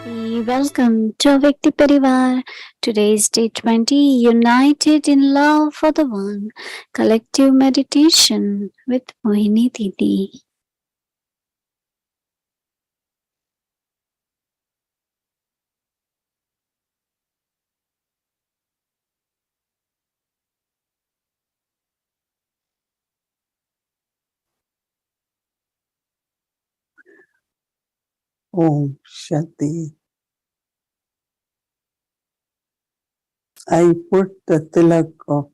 Welcome to Vyakti Parivar. Today is day 20, United in Love for the One, Collective Meditation with Mohini Didi. Om Shanti. I put the tilak of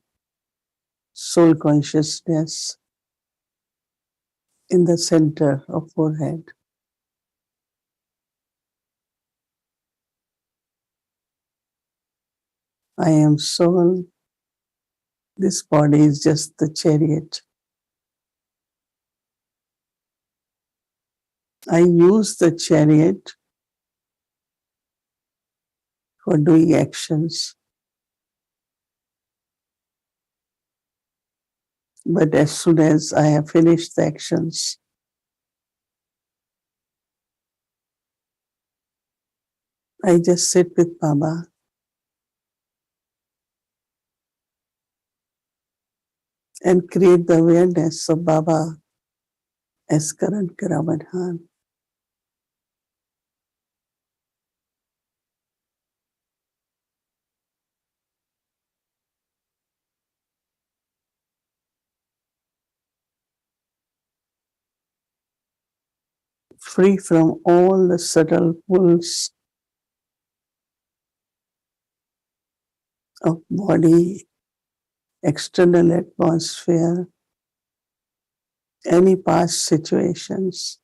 soul consciousness in the center of forehead. I am soul. This body is just the chariot. I use the chariot for doing actions. But as soon as I have finished the actions, I just sit with Baba and create the awareness of Baba as current Karamadhan. Free from all the subtle pulls of body, external atmosphere, any past situations.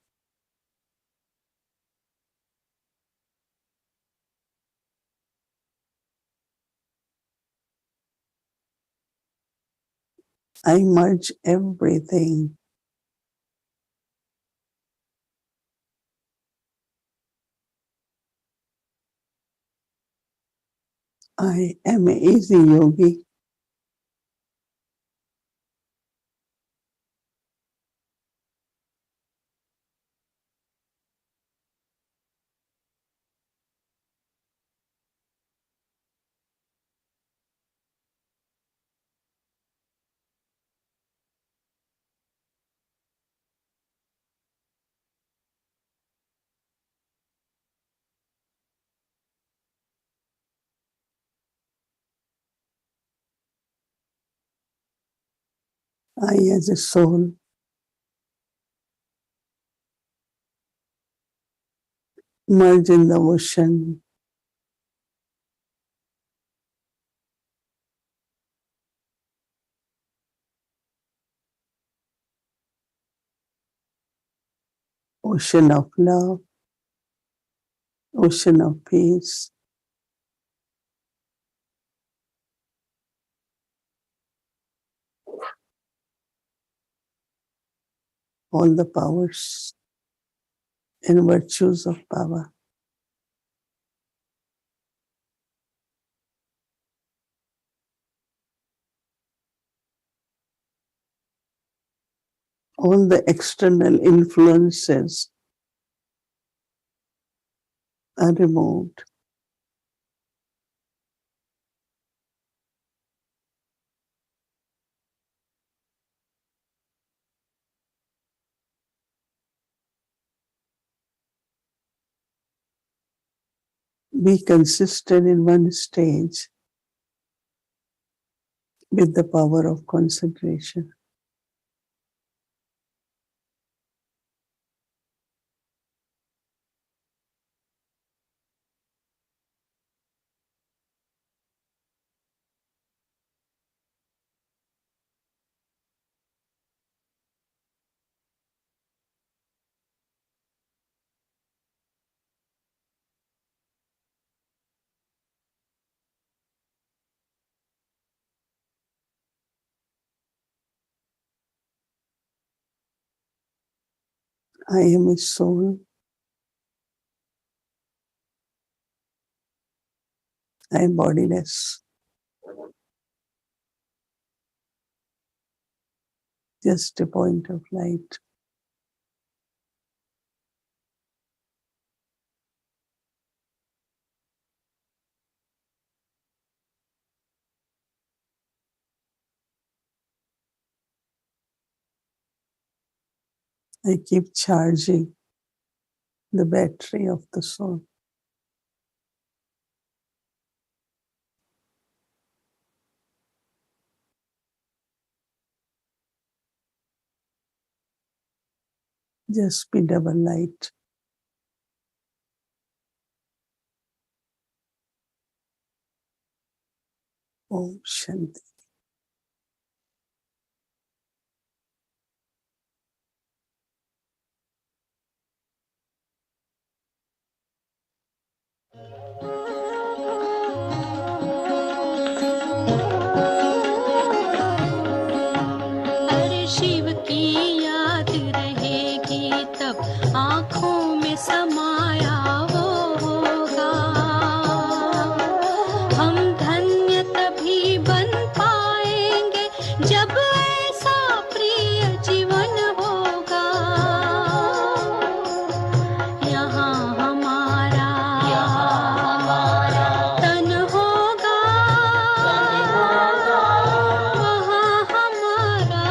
I merge everything. I am an easy yogi. I, as a soul, merge in the ocean of love, ocean of peace. All the powers and virtues of Baba. All the external influences are removed. Be consistent in one stage with the power of concentration. I am a soul. I am bodiless. Just a point of light. I keep charging the battery of the soul. Just be double light. Om Shanti. अरे शिव की याद रहेगी तब आँखों में समाया वो होगा। हम धन्य तभी बन पाएंगे जब ऐसा प्रिय जीवन होगा। यहाँ हमारा तन होगा, वहाँ हमारा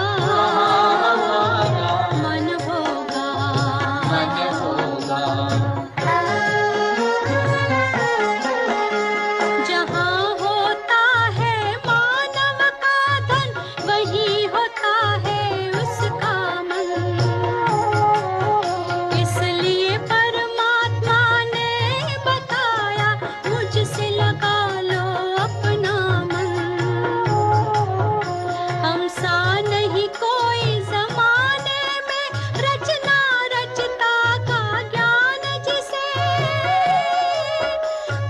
मन होगा। जहाँ होता है मानव का धन, वही होता है उसका मन। इसलिए परमात्मा ने बताया, मुझसे लगा लो अपना मन। हम सा नहीं कोई जमाने में, रचना रचता का ज्ञान जिसे,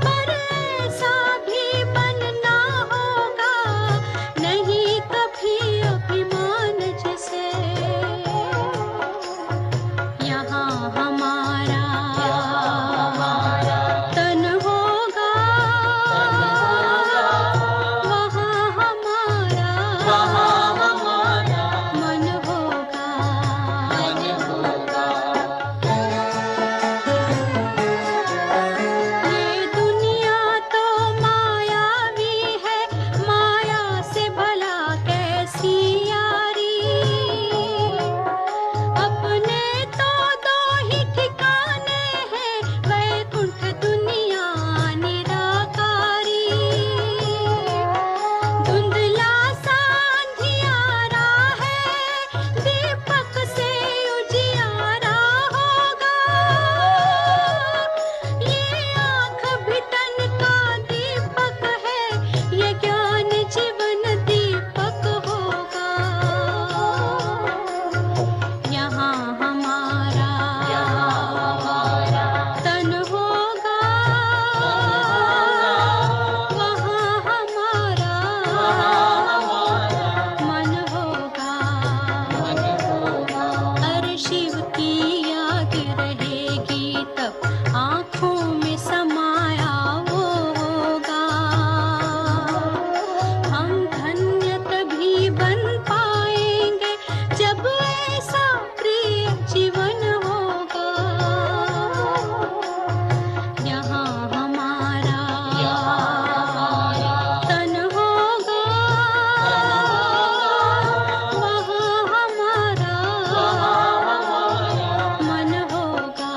पर ऐसा भी बनना होगा, नहीं कभी अभिमान जिसे। यहाँ हमारा तन होगा, वहाँ हमारा मन होगा। ये दुनिया तो मायावी है, माया से भला कैसी यारी। अपने तो दो ही ठिकाने हैं, वैकुंठ दुनिया निराकारी। धुंधला सा अंधियारा है, दीपक से उजियारा होगा। ये आँख भी तन का दीपक है, ये ज्ञान जीवन दीपक होगा। यहाँ हमारा तन होगा, वहाँ हमारा मन होगा। अरे शिव की याद रहेगी तब आँखों में समाया वो होगा। हम धन्य तभी बन पाएंगे जब ऐसा प्रिय जीवन होगा। यहाँ हमारा तन होगा, वहाँ हमारा मन होगा।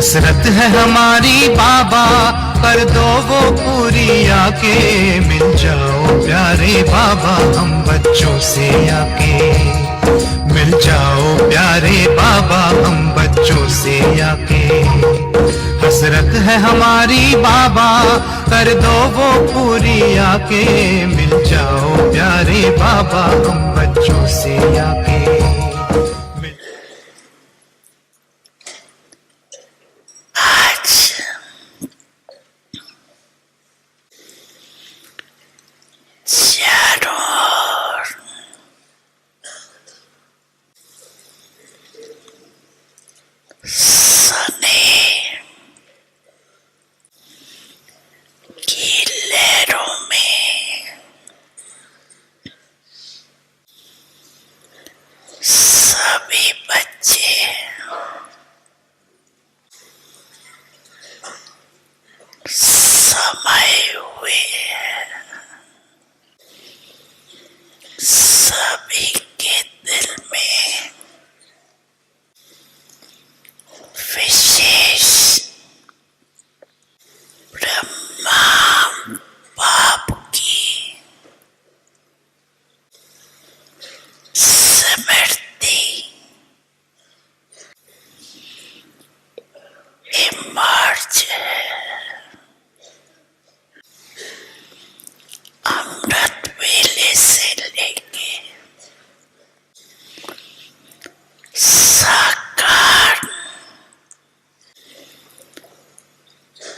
हसरत है हमारी बाबा, कर दो वो पूरी आके। मिल जाओ प्यारे बाबा हम बच्चों से आके। मिल जाओ प्यारे बाबा हम बच्चों से आके। हसरत है हमारी बाबा, कर दो वो पूरी आके। मिल जाओ प्यारे बाबा हम बच्चों से आके।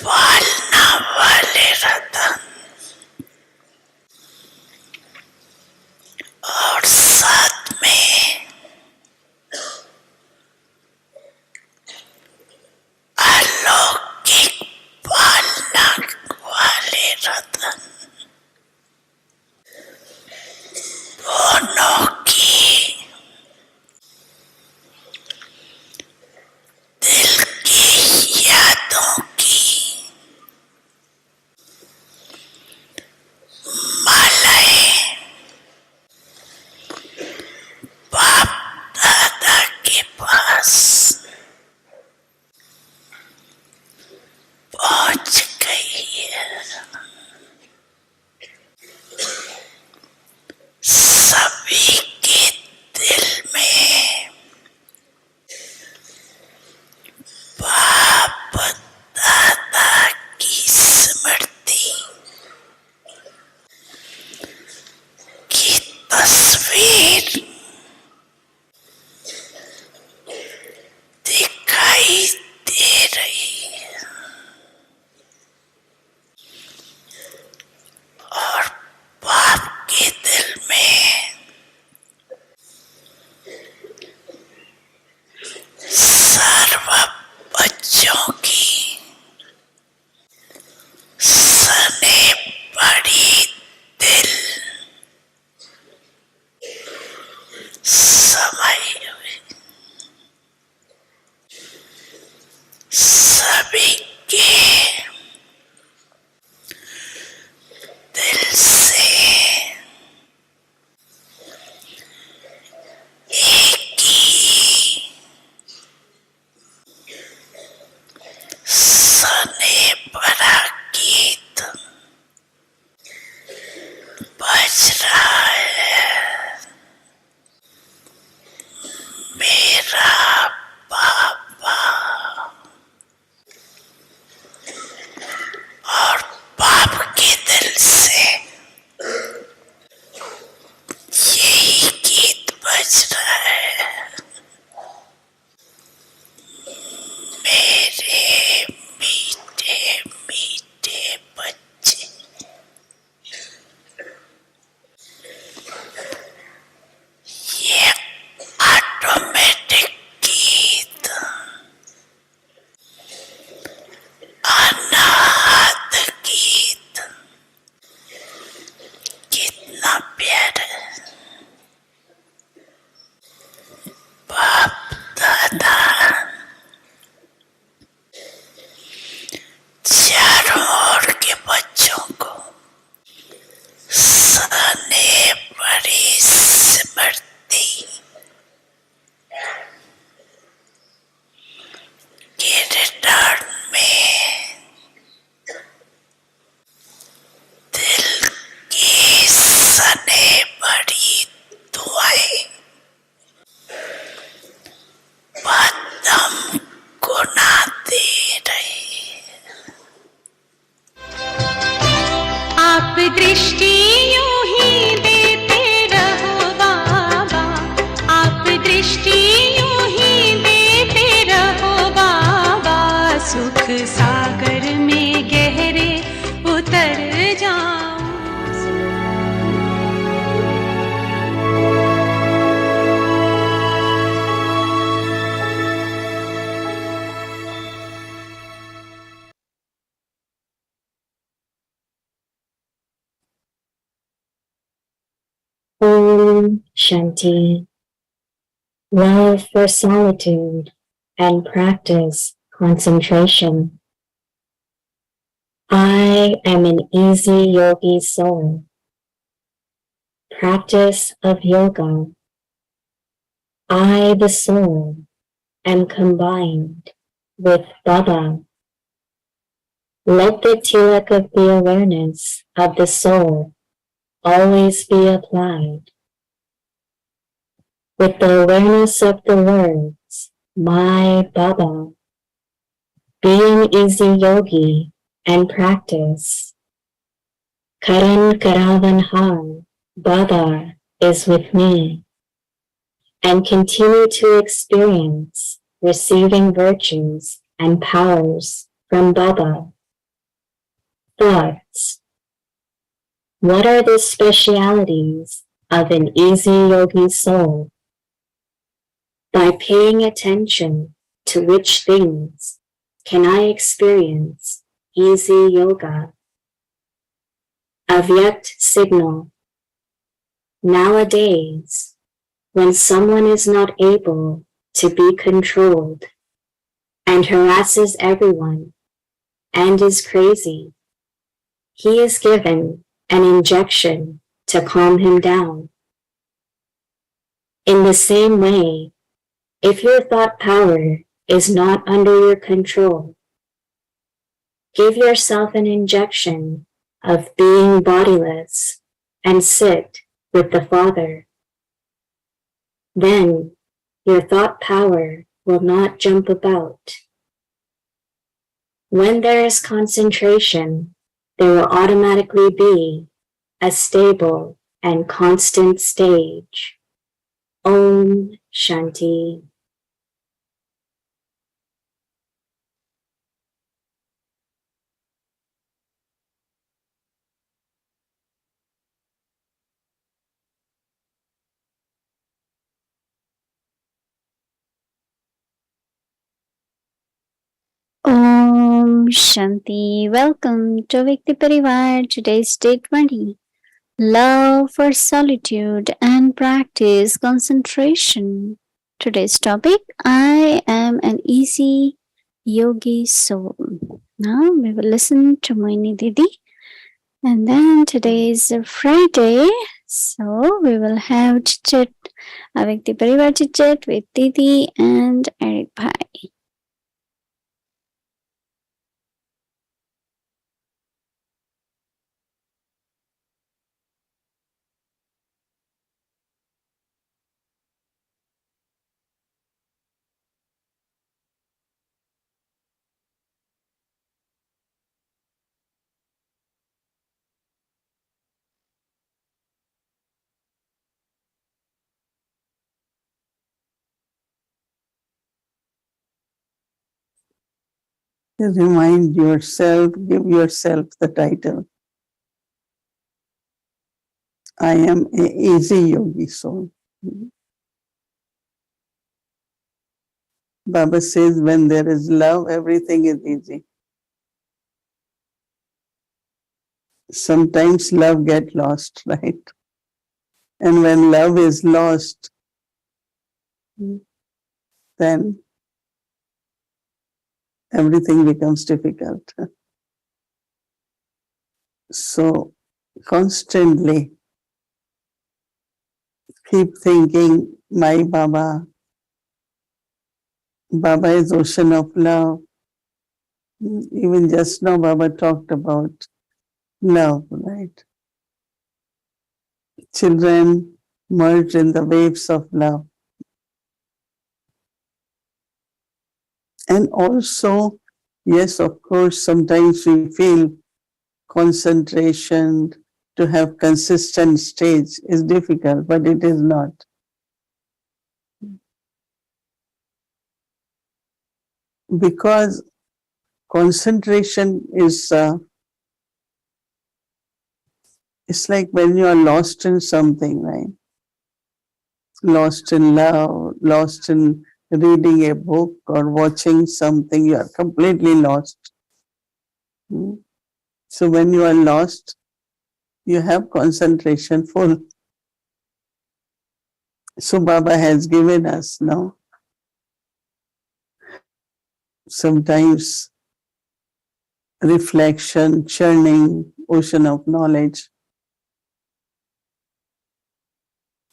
पालना वाले रतन और साथ में अलौकिक पालना वाले रतन दोनों की दिल की यादों की मालाएं बाप दादा के पास पहुंच गई है। सभी के दिल में बाप दादा की स्मृति की तस्वीर दिखाई दे रही है और बाप के दिल में सर्व बच्चों की सने बड़ी दिल समाई हुई सभी के दिल से एक ही सने भरा गीत बज रहा है। मेरा पापा और बाप के दिल से यही गीत बज रहा है। मेरे मीठे मीठे बच्चे ये ऑटोमेटिक गीत अनाहत गीत कितना प्यारा है। बाप दादा चारों ओर के बच्चों को सने बड़ी स्मृति के रिटर्न में दिल की सने बड़ी दुआएं पदम गुना दे रही है। आप दृष्टि यूं ही देते रहो बाबा, आप दृष्टि यूं ही देते रहो बाबा, सुख सागर में गहरे उतर जाऊं। Om Shanti. Love for solitude and practice concentration. I am an easy yogi soul. Practice of yoga. I, the soul, am combined with Baba. Let the tilak of the awareness of the soul always be applied. With the awareness of the words, my Baba, be an easy yogi and practice. Karan Karavan Har, Baba is with me, and continue to experience receiving virtues and powers from Baba Thoughts. What are the specialities of an easy yogi soul? By paying attention to which things can I experience easy yoga? Avyakt signal. Nowadays, when someone is not able to be controlled and harasses everyone and is crazy, he is given an injection to calm him down. In the same way, if your thought power is not under your control, give yourself an injection of being bodiless and sit with the Father. Then your thought power will not jump about. When there is concentration, there will automatically be a stable and constant stage. Om Shanti. Om Shanti. Welcome to Vikti Parivar. Today's day 20. Love for solitude and practice concentration. Today's topic, I am an easy yogi soul. Now we will listen to Mohini Didi. And then today is a Friday, so we will have chit-chat, a Vikti Parivar chit-chat with Didi and Eric Bhai. Remind yourself, give yourself the title. I am an easy yogi soul. Baba says when there is love, everything is easy. Sometimes love gets lost, right? And when love is lost, then everything becomes difficult. So constantly keep thinking, my Baba. Baba is ocean of love. Even just now Baba talked about love, right? Children merge in the waves of love. And also, yes, of course, sometimes we feel concentration to have consistent stage is difficult, but it is not. Because concentration is, it's like when you are lost in something, right? Lost in love, lost in reading a book or watching something, you are completely lost. So when you are lost, you have concentration full. So Baba has given us, no? Sometimes reflection, churning, ocean of knowledge.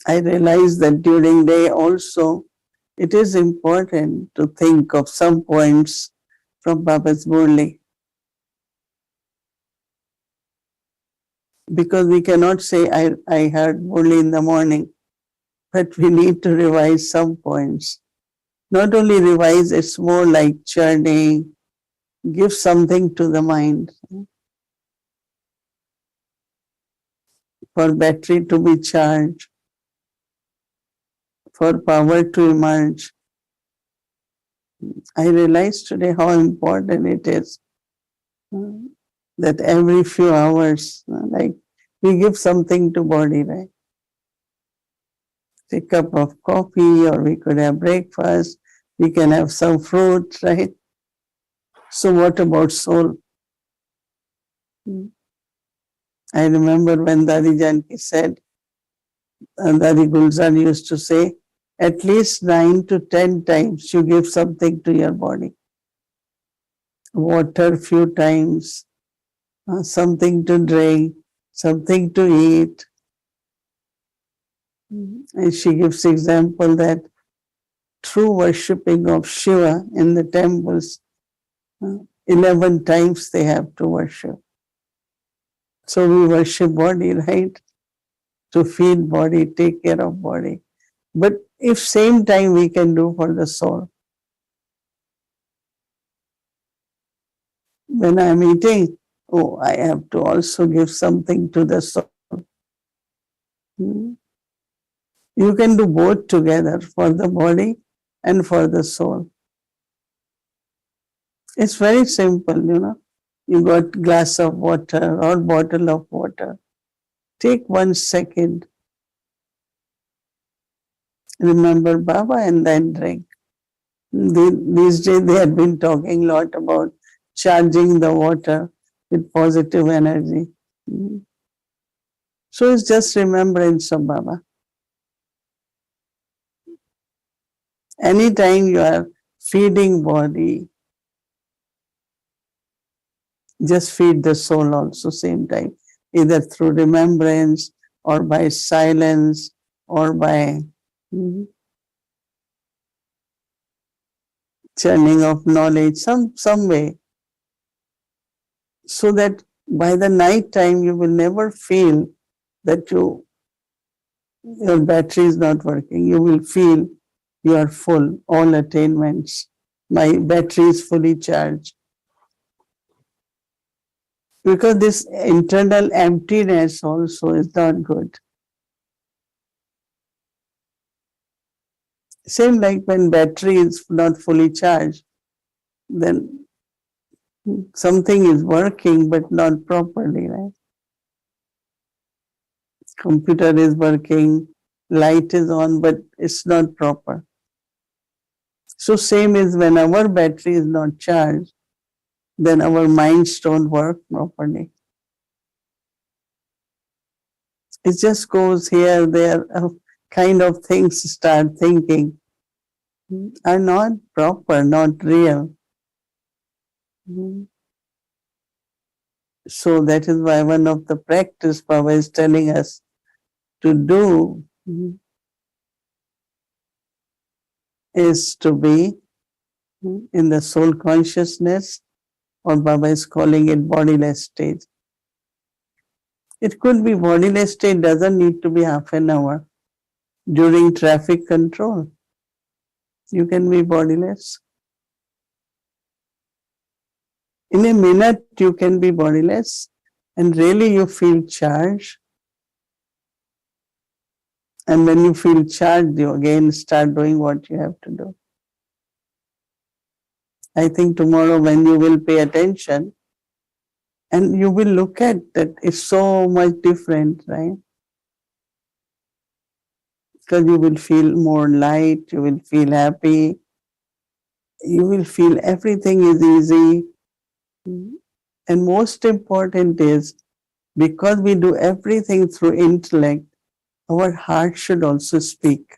I realize that during day also, it is important to think of some points from Baba's Murli. Because we cannot say, I heard Murli in the morning, but we need to revise some points. Not only revise, it's more like churning, give something to the mind for battery to be charged, for power to emerge. I realized today how important it is that every few hours, like we give something to body, right? A cup of coffee, or we could have breakfast, we can have some fruit, right? So what about soul? I remember when Dadi Janki said, Dadi Gulzar used to say, at least 9 to 10 times you give something to your body. Water few times, something to drink, something to eat. And she gives example that true worshipping of Shiva in the temples, uh, 11 times they have to worship. So we worship body, right? To feed body, take care of body. But if same time we can do for the soul. When I'm eating, oh, I have to also give something to the soul. Hmm. You can do both together, for the body and for the soul. It's very simple. You got glass of water or bottle of water. Take 1 second, remember Baba, and then drink. These days they had been talking a lot about charging the water with positive energy. Mm. So it's just remembrance of Baba. Anytime you are feeding body, just feed the soul also same time, either through remembrance or by silence or by churning of knowledge, some way, so that by the night time you will never feel that your battery is not working. You will feel you are full, all attainments. My battery is fully charged. Because this internal emptiness also is not good. Same like when battery is not fully charged, then something is working but not properly, right? Computer is working, light is on, but it's not proper. So same is when our battery is not charged, then our minds don't work properly. It just goes here, there, kind of things start thinking are not proper, not real. So that is why one of the practice Baba is telling us to do is to be in the soul consciousness, or Baba is calling it bodiless state. It could be bodiless state, doesn't need to be half an hour. During traffic control, you can be bodiless. In a minute, you can be bodiless, and really you feel charged. And when you feel charged, you again start doing what you have to do. I think tomorrow when you will pay attention, and you will look at that, it's so much different, right? Because you will feel more light, you will feel happy, you will feel everything is easy. And most important is, because we do everything through intellect, our heart should also speak.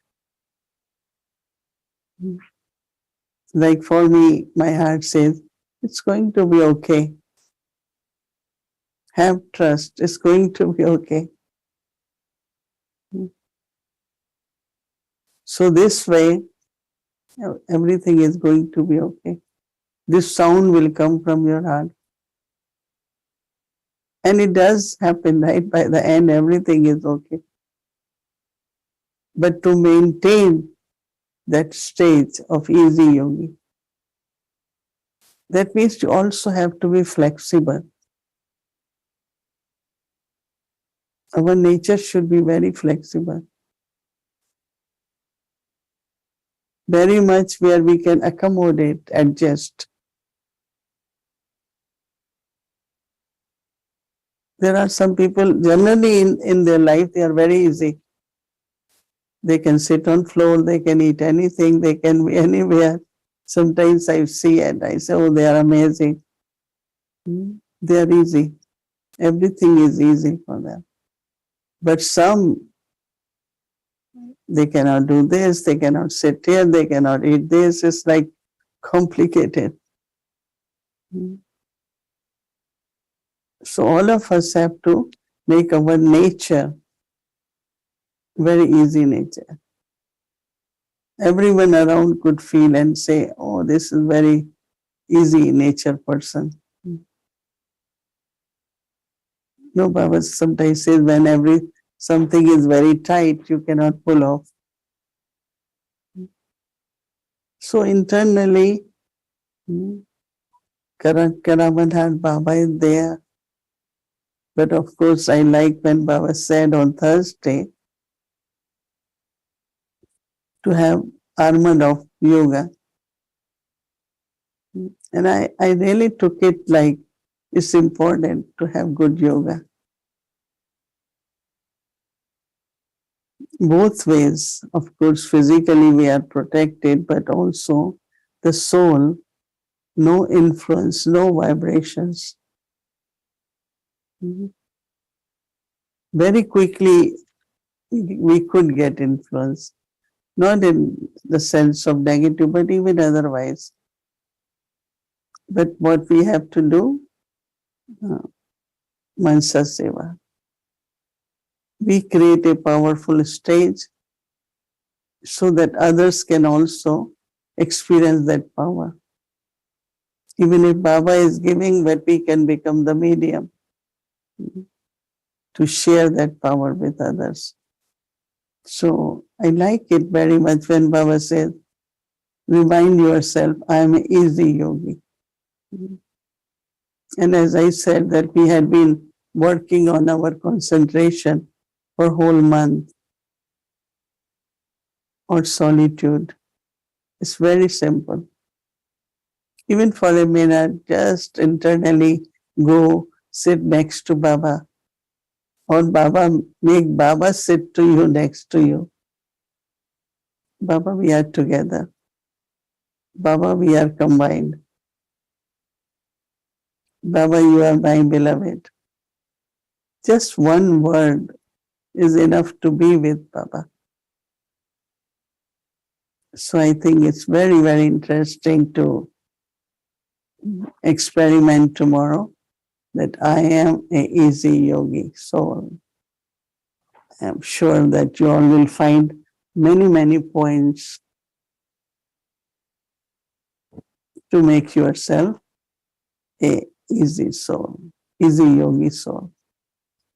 Like for me, my heart says, it's going to be okay. Have trust, it's going to be okay. So this way, everything is going to be okay. This sound will come from your heart. And it does happen, right? By the end, everything is okay. But to maintain that state of easy yogi, that means you also have to be flexible. Our nature should be very flexible. Very much where we can accommodate, adjust. There are some people, generally in their life, they are very easy. They can sit on floor, they can eat anything, they can be anywhere. Sometimes I see it, I say, oh, they are amazing. They are easy. Everything is easy for them. But some, they cannot do this, they cannot sit here, they cannot eat this. It's like complicated. So all of us have to make our nature very easy nature. Everyone around could feel and say, oh, this is very easy nature person. No, Baba sometimes says when something is very tight, you cannot pull off. So internally, Karamadhan Baba is there. But of course, I like when Baba said on Thursday to have armor of yoga. And I really took it like it's important to have good yoga. Both ways, of course, physically we are protected, but also the soul, no influence, no vibrations. Very quickly we could get influence, not in the sense of negative, but even otherwise. But what we have to do, Mansa Seva. We create a powerful stage so that others can also experience that power. Even if Baba is giving, but we can become the medium to share that power with others. So I like it very much when Baba says, remind yourself, I am an easy yogi. And as I said, that we had been working on our concentration for a whole month or solitude. It's very simple. Even for a minute, just internally go sit next to Baba. Or make Baba sit to you next to you. Baba, we are together. Baba, we are combined. Baba, you are my beloved. Just one word is enough to be with Baba. So I think it's very, very interesting to experiment tomorrow that I am an easy yogi soul. I'm sure that you all will find many, many points to make yourself a easy soul, easy yogi soul.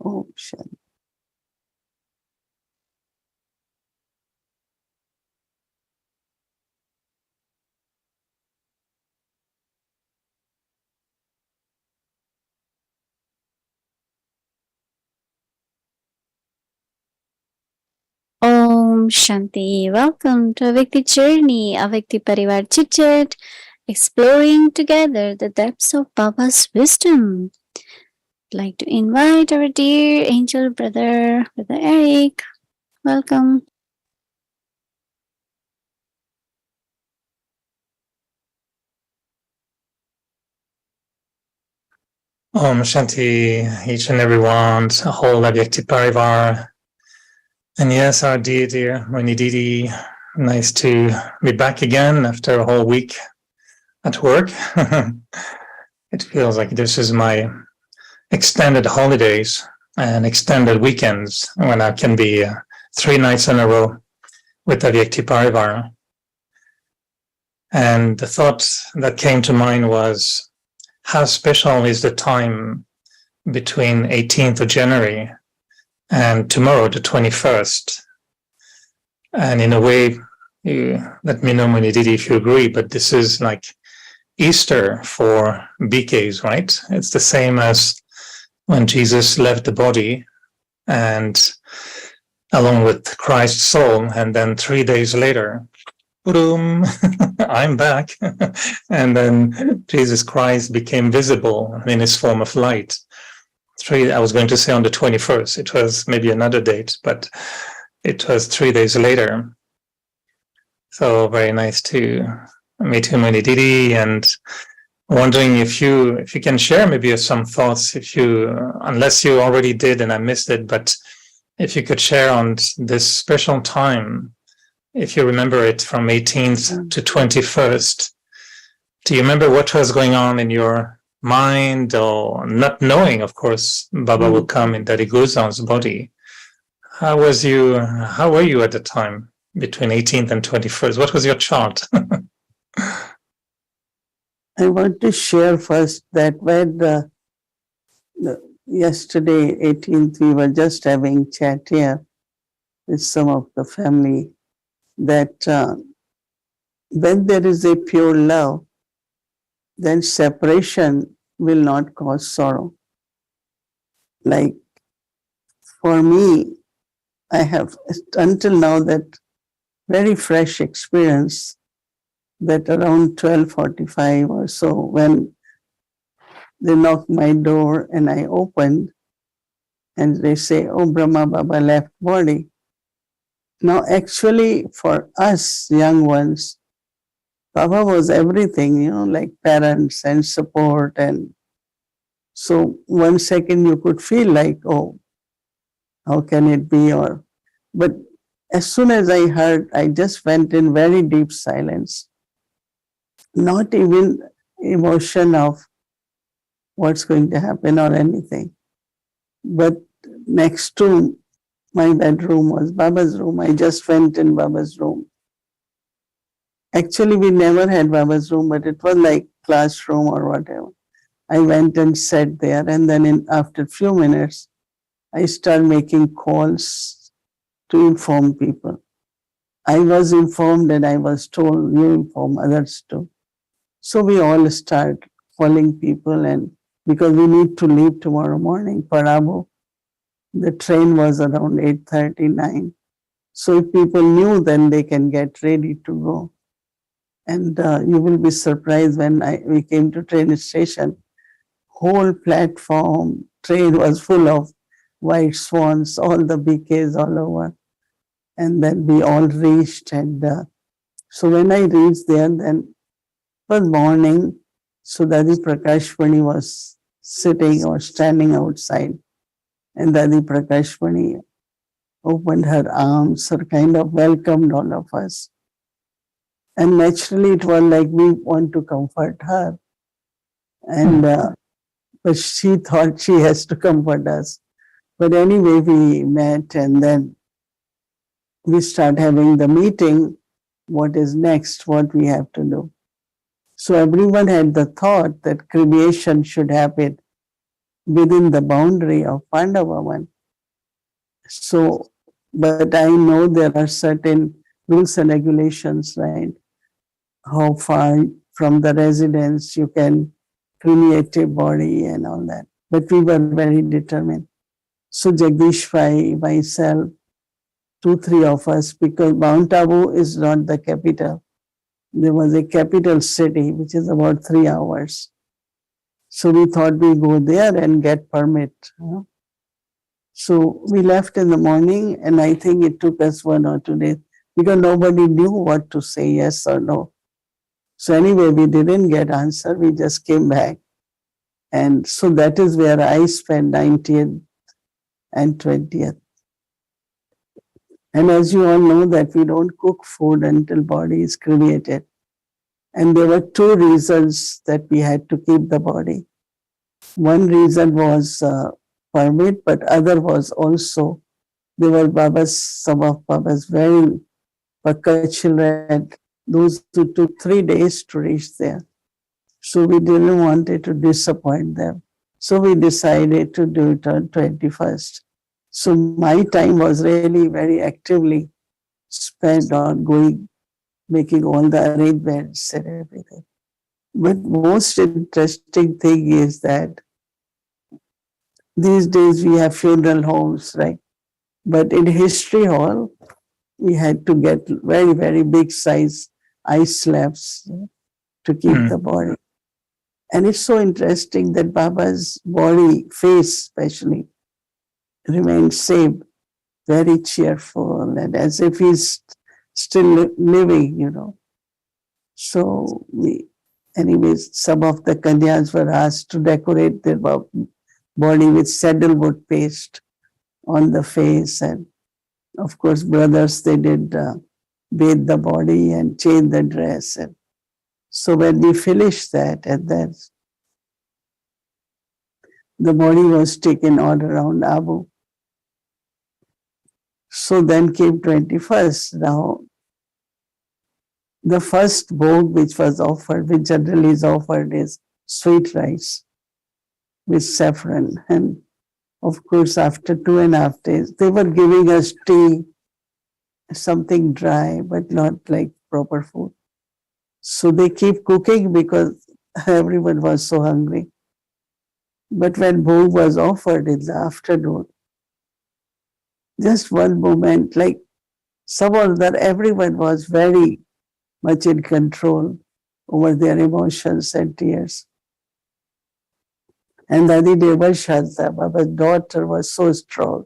Oh, Shanti. Om Shanti. Welcome to Avikti Journey, Avikti Parivar Chit Chat, exploring together the depths of Baba's wisdom. I'd like to invite our dear angel brother, Brother Eric. Welcome. Om Shanti, each and everyone, whole Avyakti Parivar. And yes, our dear Mohini Didi, nice to be back again after a whole week at work. It feels like this is my extended holidays and extended weekends when I can be 3 nights in a row with Avyakti Parivar. And the thought that came to mind was, how special is the time between 18th of January and tomorrow, the 21st? And in a way, let me know, Mohini Didi, if you agree, but this is like Easter for BKs, right? It's the same as when Jesus left the body and along with Christ's soul, and then 3 days later, boom, I'm back. And then Jesus Christ became visible in his form of light. I was going to say on the 21st. It was maybe another date, but it was 3 days later. So very nice to meet you, Mohini Didi, and wondering if you can share maybe some thoughts, unless you already did and I missed it, but if you could share on this special time, if you remember it from 18th to 21st. Do you remember what was going on in your mind, or not knowing, of course, Baba will come in Daddy Gozan's body? How were you at the time between 18th and 21st? What was your chart? I want to share first that when yesterday, 18th, we were just having chat here with some of the family that when there is a pure love, then separation will not cause sorrow. Like for me, I have until now that very fresh experience that around 12:45 or so, when they knocked my door and I opened, and they say, "Oh, Brahma Baba left body." Now, actually, for us young ones, Baba was everything, like parents and support. And so 1 second you could feel like, oh, how can it be? But as soon as I heard, I just went in very deep silence. Not even emotion of what's going to happen or anything. But next to my bedroom was Baba's room. I just went in Baba's room. Actually, we never had Baba's room, but it was like classroom or whatever. I went and sat there, and then after a few minutes, I started making calls to inform people. I was informed and I was told, you inform others too. So we all start calling people, and because we need to leave tomorrow morning for Abu. The train was around 8:39. So if people knew, then they can get ready to go. And you will be surprised when we came to train station, whole platform, train was full of white swans, all the bouquets all over. And then we all reached. And so when I reached there, then it was morning. So Dadi Prakashmani was sitting or standing outside. And Dadi Prakashmani opened her arms or kind of welcomed all of us. And naturally, it was like we want to comfort her. And but she thought she has to comfort us. But anyway, we met, and then we start having the meeting. What is next? What we have to do? So everyone had the thought that cremation should happen within the boundary of Pandavavan. So, but I know there are certain rules and regulations, right? How far from the residence you can cremate a body and all that. But we were very determined. So Jagdish Bhai, myself, 2-3 of us, because Mount Abu is not the capital. There was a capital city, which is about 3 hours. So we thought we go there and get permit. So we left in the morning, and I think it took us 1 or 2 days because nobody knew what to say, yes or no. So anyway, we didn't get answer. We just came back. And so that is where I spent 19th and 20th. And as you all know that we don't cook food until body is cremated. And there were 2 reasons that we had to keep the body. One reason was permit, but other was also there were some of Baba's very Pakka children, those who took 3 days to reach there. So we didn't want it to disappoint them. So we decided to do it on 21st. So my time was really very actively spent on going, making all the arrangements and everything. But most interesting thing is that these days we have funeral homes, right? But in history hall, we had to get very, very big size ice slabs to keep the body. And it's so interesting that Baba's body, face especially, remained same, very cheerful and as if he's still living, you know. So anyways, some of the Kanyas were asked to decorate their body with sandalwood paste on the face. And of course, brothers, they did bathe the body and change the dress. And so when we finished that, and then the body was taken all around Abu. So then came 21st. Now, the first bhog which was offered, which generally is offered, is sweet rice with saffron. And of course, after 2.5 days, they were giving us tea, something dry, but not like proper food. So they keep cooking because everyone was so hungry. But when bhog was offered in the afternoon, just one moment, like someone that everyone was very much in control over their emotions and tears. And Dadi Deva Shanta, Baba's daughter, was so strong.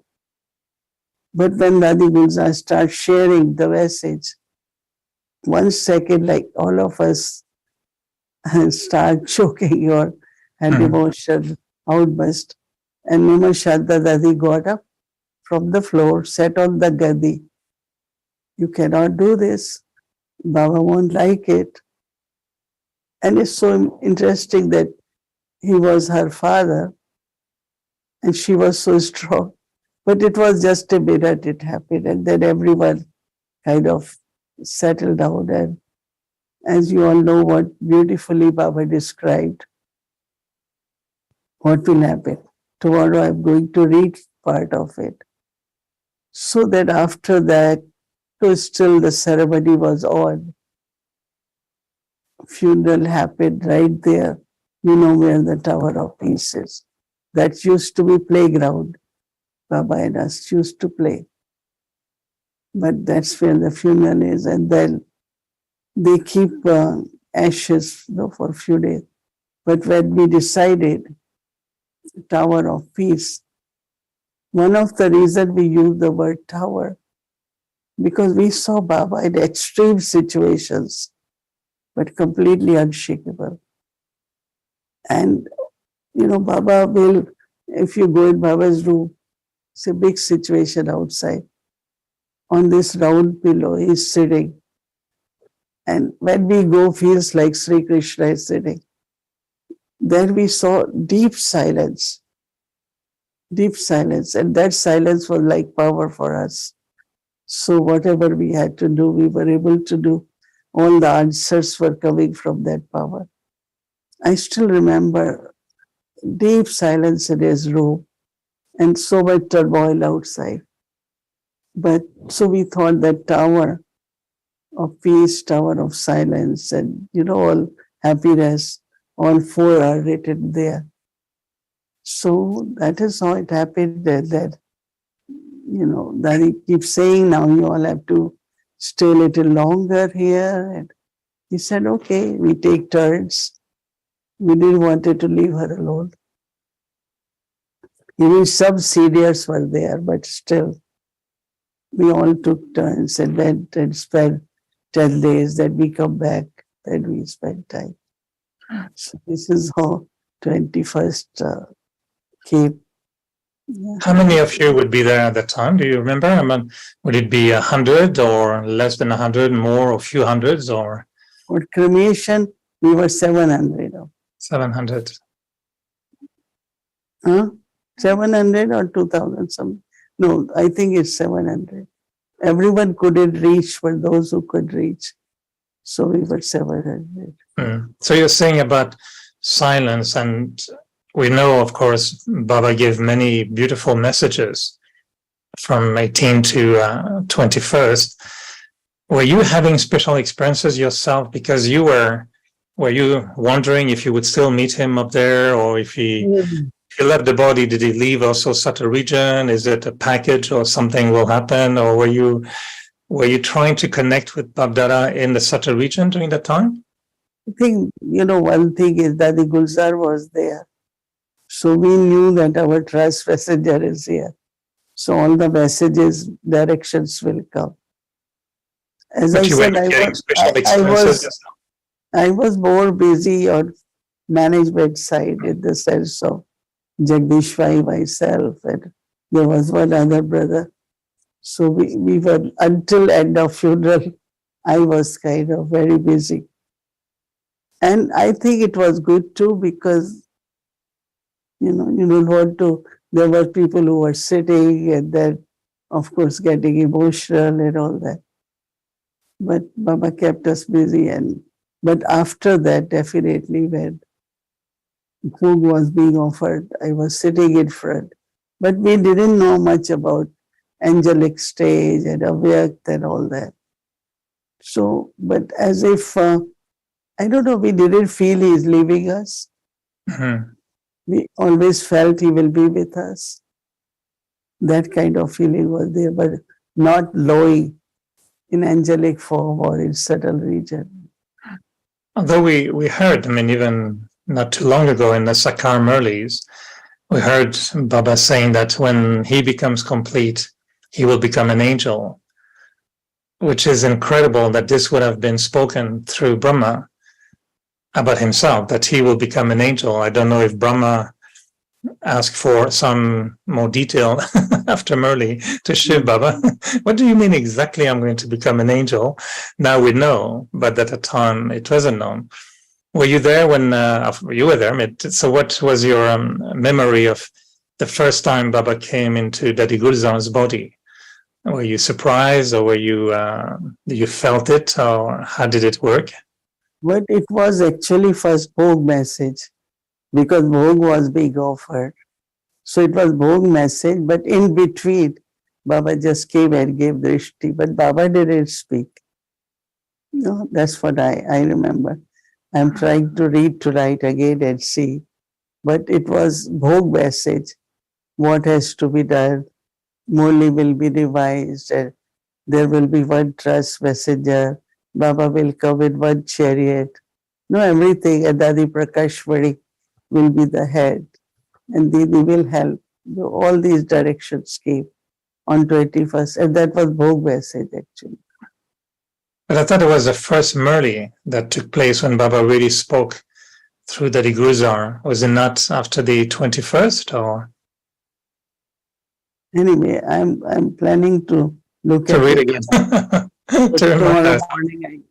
But when Dadi Gulzar started sharing the message, 1 second, like all of us start choking or had emotion outburst. And Nima Shanta Dadi got up from the floor, sat on the gadi. You cannot do this. Baba won't like it. And it's so interesting that he was her father and she was so strong. But it was just a minute it happened, and then everyone kind of settled down. And as you all know, what beautifully Baba described, what will happen. Tomorrow I'm going to read part of it. So that after that, so still the ceremony was on. Funeral happened right there. You know where the Tower of Peace is. That used to be playground. Baba and us used to play. But that's where the funeral is. And then they keep ashes, you know, for a few days. But when we decided Tower of Peace, one of the reasons we used the word tower, because we saw Baba in extreme situations, but completely unshakable. And, you know, Baba will, if you go in Baba's room, it's a big situation outside. On this round pillow, he's sitting. And when we go, feels like Sri Krishna is sitting. Then we saw deep silence. Deep silence. And that silence was like power for us. So whatever we had to do, we were able to do. All the answers were coming from that power. I still remember deep silence in his room and so much turmoil outside. But so we thought that Tower of Peace, Tower of Silence, and, you know, all happiness, all four are written there. So that is how it happened that you know, that he keeps saying, now you all have to stay a little longer here. And he said, okay, we take turns. We didn't want to leave her alone. Even some seniors were there, but still, we all took turns and went and spent 10 days. Then we come back, then we spend time. So this is how 21st came. Yeah. How many of you would be there at that time? Do you remember? I mean, would it be 100 or less than 100, more or few hundreds or? For cremation, we were 700. 700. Huh? 700 or 2000 some? No, I think it's 700. Everyone couldn't reach for those who could reach. So we were 700. So you're saying about silence, and we know, of course, Baba gave many beautiful messages from 18 to 21st. Were you having special experiences yourself because you were you wondering if you would still meet him up there, or if he left the body, did he leave also such a region? Is it a package or something will happen? Or were you trying to connect with Babdara in the Sata region during that time? I think, one thing is that the Gulzar was there. So we knew that our trust messenger is here. So all the messages, directions will come. As I But you were said, not getting special experiences yourself. I was more busy on management side in the sense of Jagdish Bhai, myself, and there was one other brother. So we were, until end of funeral, I was kind of very busy. And I think it was good too because, you don't want to, there were people who were sitting and then, of course, getting emotional and all that. But Baba kept us busy. But after that, definitely when food was being offered, I was sitting in front. But we didn't know much about angelic stage and avyakt and all that. So, but as if, I don't know, we didn't feel he is leaving us. Mhm. We always felt he will be with us. That kind of feeling was there, but not lowing in angelic form or in subtle region. Although we heard, I mean, even not too long ago in the Sakar Murlis, we heard Baba saying that when he becomes complete, he will become an angel, which is incredible that this would have been spoken through Brahma about himself, that he will become an angel. I don't know if Brahma asked for some more detail after Murli to Shiv Baba. What do you mean exactly I'm going to become an angel? Now we know, but at the time it wasn't known. Were you there when you were there? So what was your memory of the first time Baba came into Dadi Gulzar's body? Were you surprised, or you felt it, or how did it work? But it was actually first Bhog message because Bhog was being offered. So it was Bhog message, but in between, Baba just came and gave drishti, but Baba didn't speak. No, that's what I remember. I'm trying to read tonight again and see. But it was Bhog message. What has to be done? Murli will be revised and there will be one trust messenger. Baba will come in one chariot. No, everything. And Dadi Prakashwari will be the head. And Didi will help. All these directions came on 21st. And that was Bhog message actually. But I thought it was the first Murli that took place when Baba really spoke through Dadi Gulzar. Was it not after the 21st, or? Anyway, I'm planning to look To at read it. again. So To tomorrow remember. morning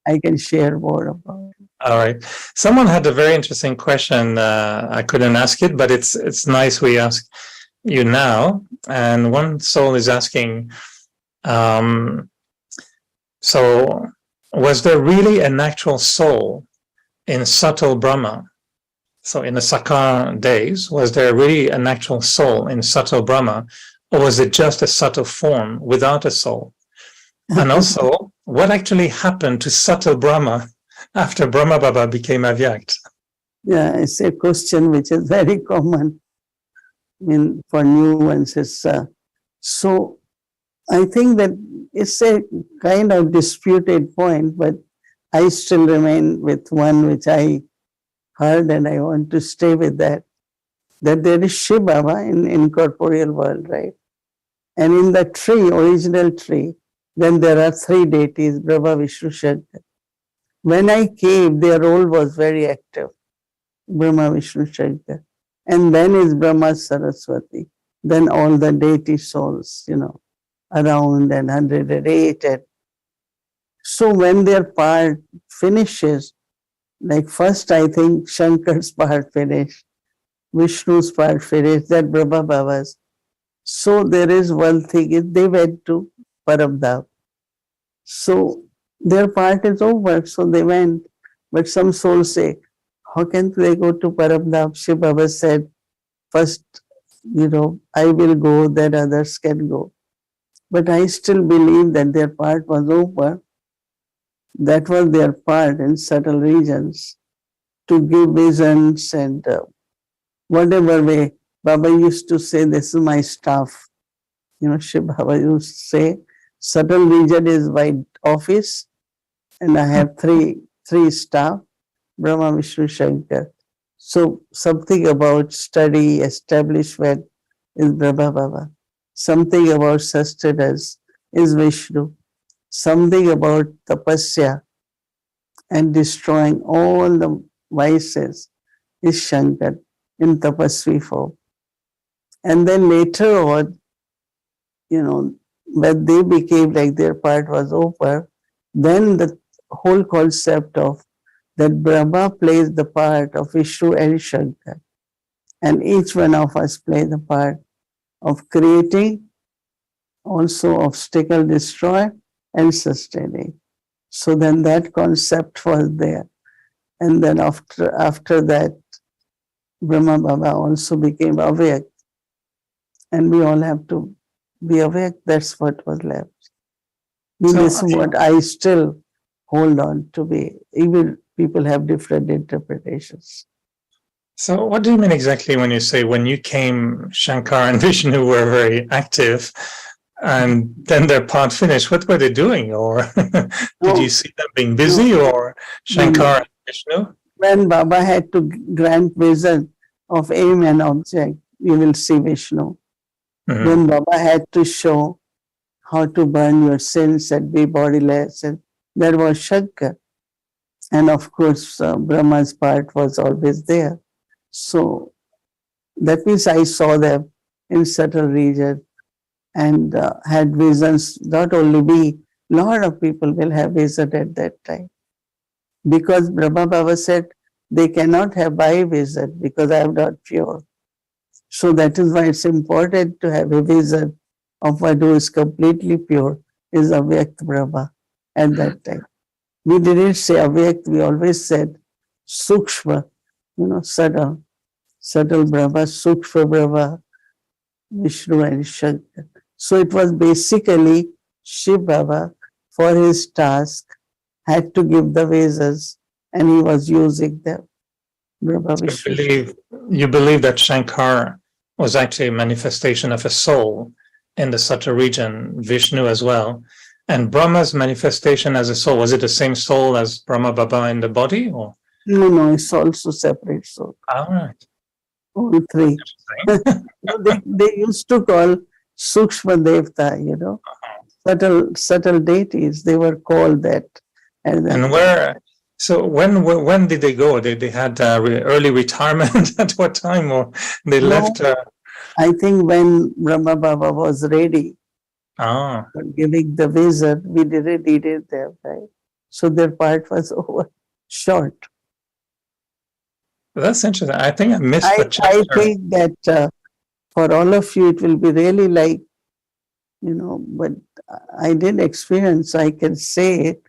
I can share more about it. All right. Someone had a very interesting question. I couldn't ask it, but it's nice we ask you now. And one soul is asking, so was there really an actual soul in subtle Brahma? So in the Sakar days, was there really an actual soul in subtle Brahma, or was it just a subtle form without a soul? And also, what actually happened to subtle Brahma after Brahma Baba became Avyakt? Yeah, it's a question which is very common for new ones. So I think that it's a kind of disputed point, but I still remain with one which I heard and I want to stay with that there is Shiv Baba in incorporeal world, right? And in the tree, original tree, then there are three deities, Brahma, Vishnu, Shankar. When I came, their role was very active, Brahma, Vishnu, Shankar. And then is Brahma, Saraswati. Then all the deity souls, around and 108. And so when their part finishes, like first I think Shankar's part finished, Vishnu's part finished, then Brahma Baba's. So there is one thing, is they went to Paramdam. So their part is over, so they went. But some souls say, how can they go to Paramdam? Shiv Baba said, first, I will go, then others can go. But I still believe that their part was over. That was their part in subtle regions to give visions and whatever way. Baba used to say, this is my staff. Shiv Baba used to say, subtle region is my office and I have three staff. Brahma, Vishnu, Shankar. So something about study, establishment is Brahma Baba. Something about sustenance is Vishnu. Something about tapasya and destroying all the vices is Shankar in tapasvi form. And then later on, when they became like their part was over, then the whole concept of that Brahma plays the part of Vishnu and Shankar. And each one of us play the part of creating, also obstacle destroy and sustaining. So then that concept was there. And then after that, Brahma Baba also became awake. And we all have to be awake. That's what was left. This is what I still hold on to be. Even people have different interpretations. So what do you mean exactly when you say when you came, Shankar and Vishnu were very active, and then their part finished? What were they doing? Or did you see them being busy, or Shankar and Vishnu? When Baba had to grant vision of aim and object, you will see Vishnu. When Baba had to show how to burn your sins and be bodiless, and there was Shankar. And of course, Brahma's part was always there. So that means I saw them in subtle region and had visions. Not only me, lot of people will have vision at that time. Because Brahma Baba said, they cannot have my vision because I am not pure. So that is why it's important to have a vision of one who is completely pure, is Avyakt Brahma at that time. We didn't say Avyakt, we always said Sukshma, subtle Brahma, Sukshma Brahma, Vishnu and Shankar. So it was basically Shiv Baba for his task had to give the visions and he was using them. Brahma, Vishnu. You believe that Shankar was actually a manifestation of a soul in the subtle region, Vishnu as well. And Brahma's manifestation as a soul, was it the same soul as Brahma Baba in the body? Or? No, it's also separate soul. All right. All three. they used to call Sukshma Devta, subtle deities. They were called that. And where? So when did they go? They had early retirement at what time, or they left? I think when Brahma Baba was ready for giving the vision, we didn't need it there, right? So their part was over, short. That's interesting. I think I missed the chapter. I think that for all of you, it will be really like, but I didn't experience, I can say it.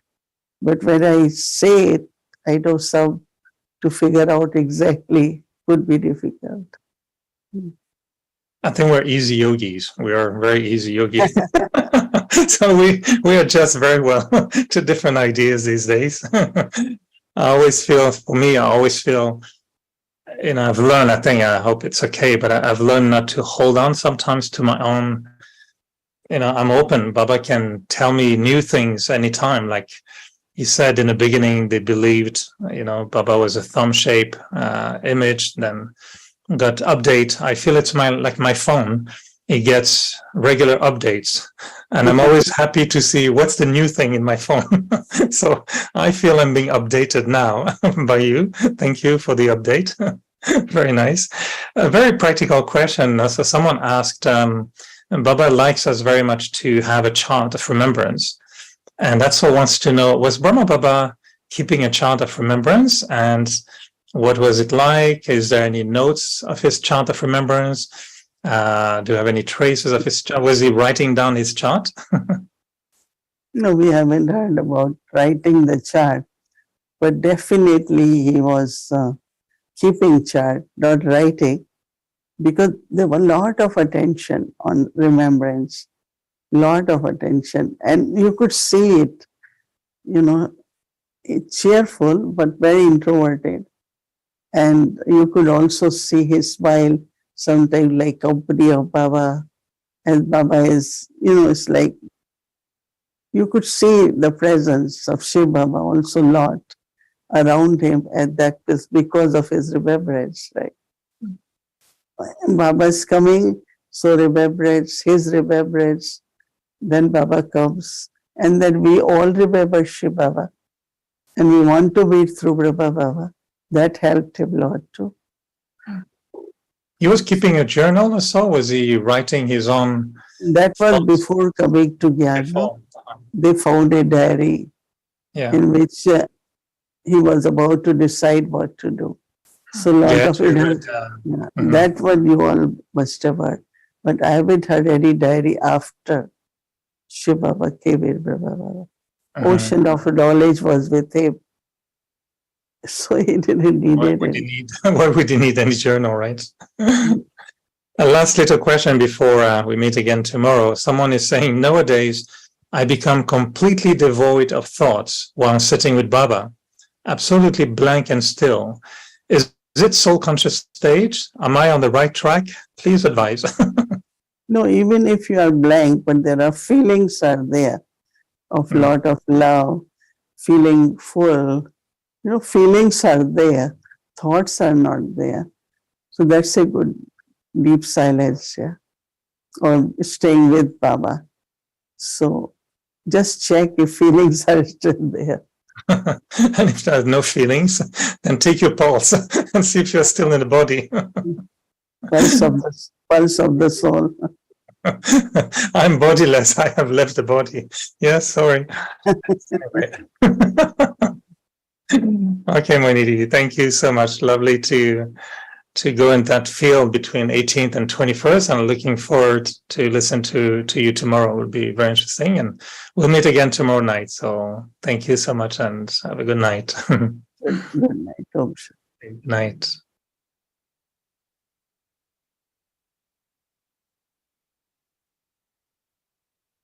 But when I say it, I know some to figure out exactly could be difficult. I think we're easy yogis. We are very easy yogis. So we adjust very well to different ideas these days. I always feel, I've learned, I hope it's okay, but I've learned not to hold on sometimes to my own, I'm open. Baba can tell me new things anytime. Like he said in the beginning, they believed, Baba was a thumb shape image, then got update. I feel it's like my phone. It gets regular updates, and I'm always happy to see what's the new thing in my phone. So I feel I'm being updated now by you. Thank you for the update. Very nice. A very practical question. So someone asked, Baba likes us very much to have a chant of remembrance. And that's what wants to know, was Brahma Baba keeping a chant of remembrance? And what was it like? Is there any notes of his chant of remembrance? Do you have any traces of his chant? Was he writing down his chant? No, we haven't heard about writing the chart, but definitely he was keeping chart, not writing, because there was a lot of attention on remembrance, lot of attention, and you could see it, it's cheerful but very introverted, and you could also see his smile sometimes like company of Baba, and Baba is, it's like you could see the presence of Shiv Baba also a lot. around him at that because of his remembrance, right? Baba is coming, so remembrance, his remembrance, then Baba comes, and then we all remember Shiv Baba, and we want to meet through Brahma Baba. That helped him a lot too. He was keeping a journal or so? Was he writing his own? That was thoughts before coming to Gyan. before? They found a diary Yeah. in which he was about to decide what to do. So a lot Yes, of we it, read, that one you all must have heard. But I haven't heard any diary after Shiv Baba came in. Brahma Baba. Ocean of knowledge was with him. So he didn't need Why it. would he need? Why would he need any journal, right? A last little question before we meet again tomorrow. Someone is saying, nowadays, I become completely devoid of thoughts while sitting with Baba, absolutely blank and still. Is it soul conscious stage? Am I on the right track? Please advise. No, even if you are blank, but there are feelings are there of lot of love, feeling full. Feelings are there, thoughts are not there. So that's a good deep silence, yeah, or staying with Baba. So just check if feelings are still there. And if there's no feelings, then take your pulse and see if you're still in the body. Pulse of the soul. I'm bodiless. I have left the body. Yes, sorry. Okay, Mohini Didi, thank you so much. Lovely to go in that field between 18th and 21st. I'm looking forward to listen to you tomorrow. It will be very interesting, and we'll meet again tomorrow night. So thank you so much, and have a good night. Good night. Good night.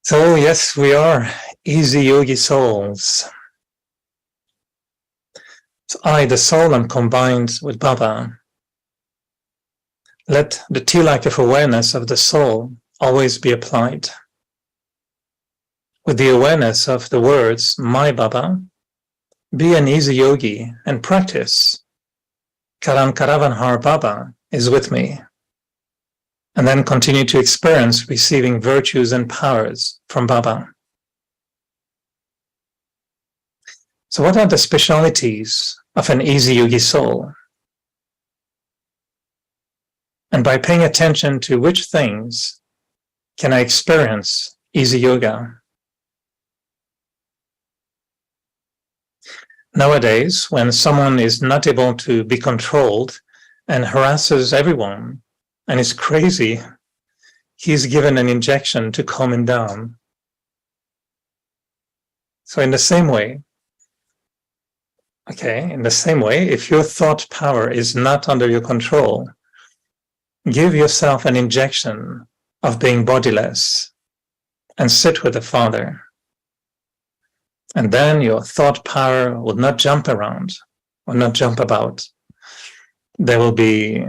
So yes, we are easy yogi souls. So I, the soul, am combined with Baba. Let the tilak of awareness of the soul always be applied. With the awareness of the words, my Baba, be an easy yogi and practice. Karan Karavanhar Baba is with me. And then continue to experience receiving virtues and powers from Baba. So what are the specialities of an easy yogi soul? And by paying attention to which things can I experience easy yoga? Nowadays, when someone is not able to be controlled and harasses everyone and is crazy, he's given an injection to calm him down. So in the same way, if your thought power is not under your control, give yourself an injection of being bodiless and sit with the Father. And then your thought power will not jump around or not jump about. There will be,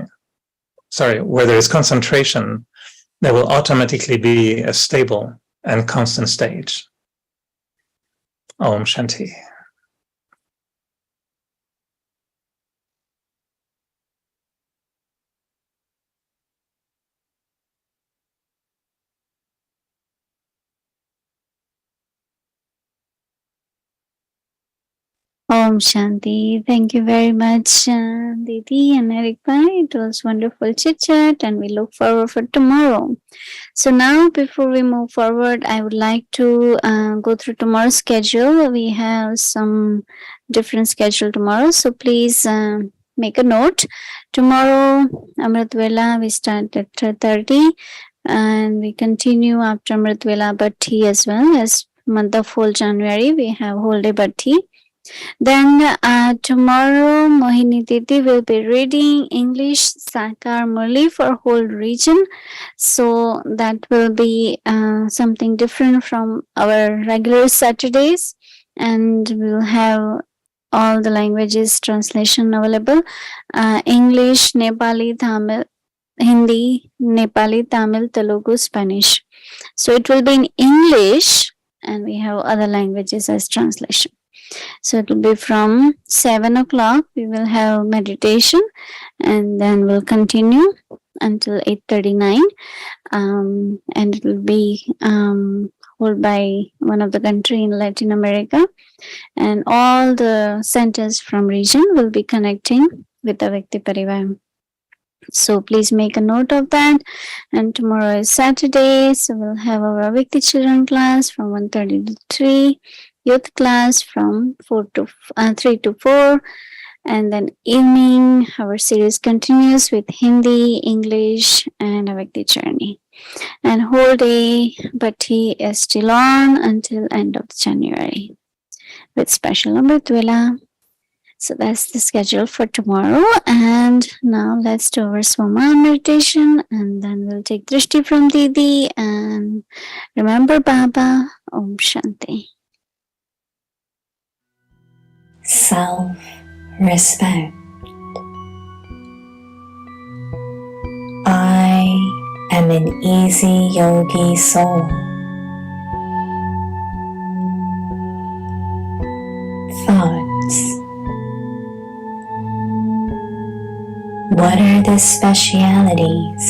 where there is concentration, there will automatically be a stable and constant stage. Om Shanti. Om Shanti. Thank you very much, Didi and Eric Bhai. It was wonderful chit chat, and we look forward for tomorrow. So now, before we move forward, I would like to go through tomorrow's schedule. We have some different schedule tomorrow, so please make a note. Tomorrow, Amrit Vela, we start at 3:30, and we continue after Amrit Vela Bhatti as well. As month of whole January, we have whole day Bhatti. Then tomorrow, Mohini Didi will be reading English Sakar Murli for whole region. So that will be something different from our regular Saturdays. And we'll have all the languages translation available. English, Nepali, Tamil, Hindi, Nepali, Tamil, Telugu, Spanish. So it will be in English, and we have other languages as translation. So it will be from 7 o'clock. We will have meditation, and then we'll continue until 8:39. And it will be held by one of the country in Latin America, and all the centers from region will be connecting with the Vyakti Parivar. So please make a note of that. And tomorrow is Saturday, so we'll have our Vyakti children class from 1:30 to 3, youth class from 3 to 4, and then evening our series continues with Hindi, English, and a Vyakti journey. And whole day Bhatti is still on until end of January with special Amritwela. So that's the schedule for tomorrow. And now let's do our Swaman meditation, and then we'll take Drishti from Didi and remember Baba. Om Shanti. Self-respect. I am an easy yogi soul. Thoughts. What are the specialities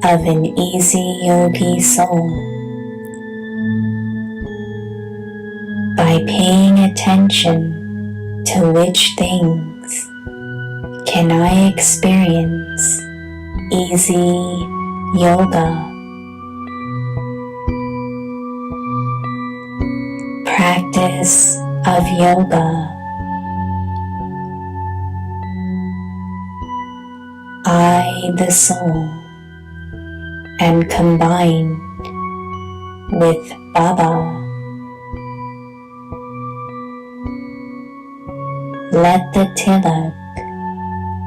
of an easy yogi soul? By paying attention to which things can I experience easy yoga? Practice of yoga. I, the soul, am combined with Baba. Let the tilak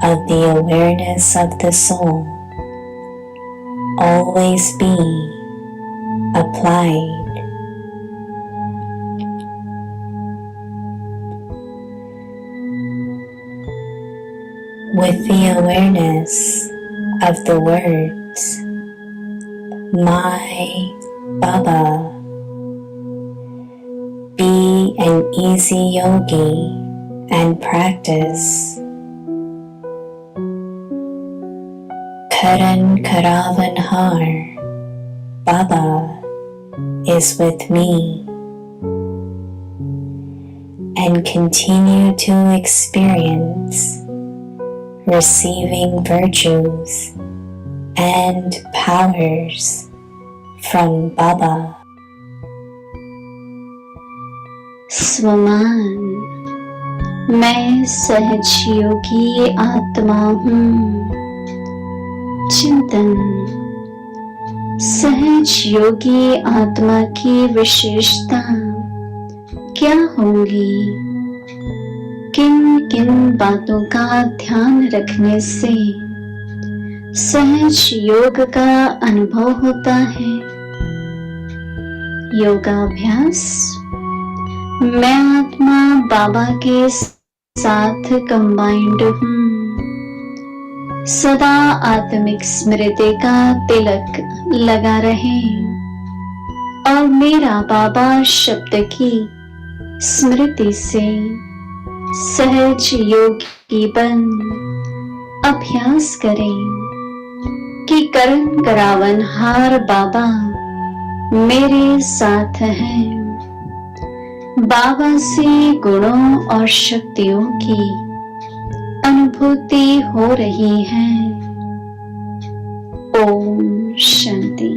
of the awareness of the soul always be applied. With the awareness of the words, my Baba, be an easy yogi and practice. Karan Karavan Har, Baba is with me, and continue to experience receiving virtues and powers from Baba. Swaman. मैं सहज योगी आत्मा हूँ. चिंतन. सहज योगी आत्मा की विशेषता क्या होंगी? किन किन बातों का ध्यान रखने से सहज योग का अनुभव होता है? योगाभ्यास. मैं आत्मा बाबा के साथ कंबाइंड हूँ. सदा आत्मिक स्मृति का तिलक लगा रहे और मेरा बाबा शब्द की स्मृति से सहज योगी बन अभ्यास करें कि करण करावन हार बाबा मेरे साथ हैं. बाबा से गुणों और शक्तियों की अनुभूति हो रही है. Om Shanti.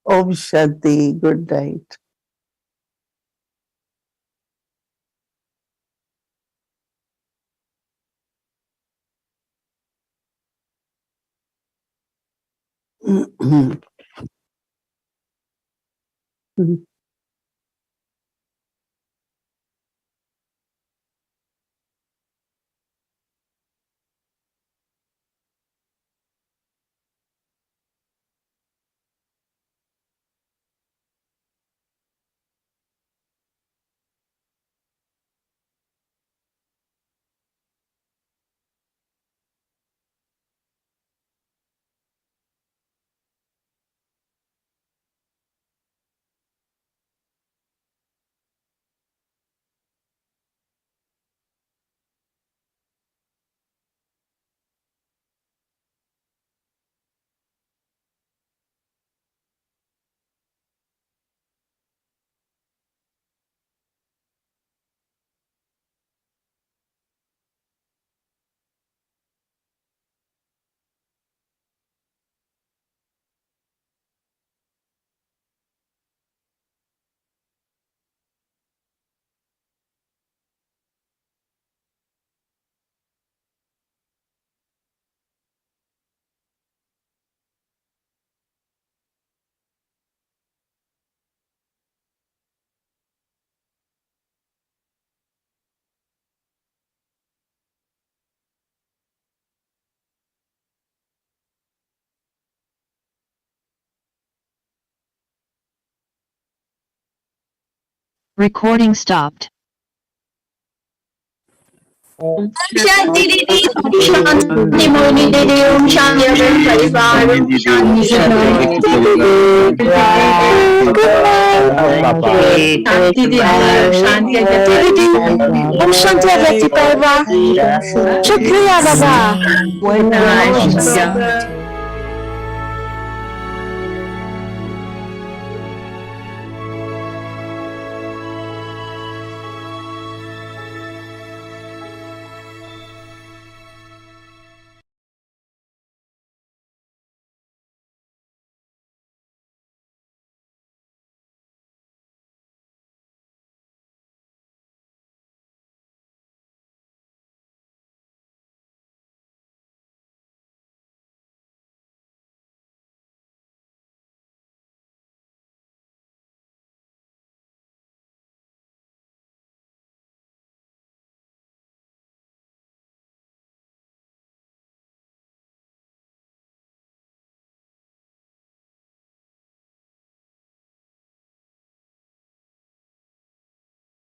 Om Shanti. Good night. Recording stopped. शांति दीदी ओम शांति मोहिनी दीदी ओम शांति अगर परिवार ओम शांति शांति दीदी शांति दीदी ओम शांति अगर परिवार शुक्रिया बाबा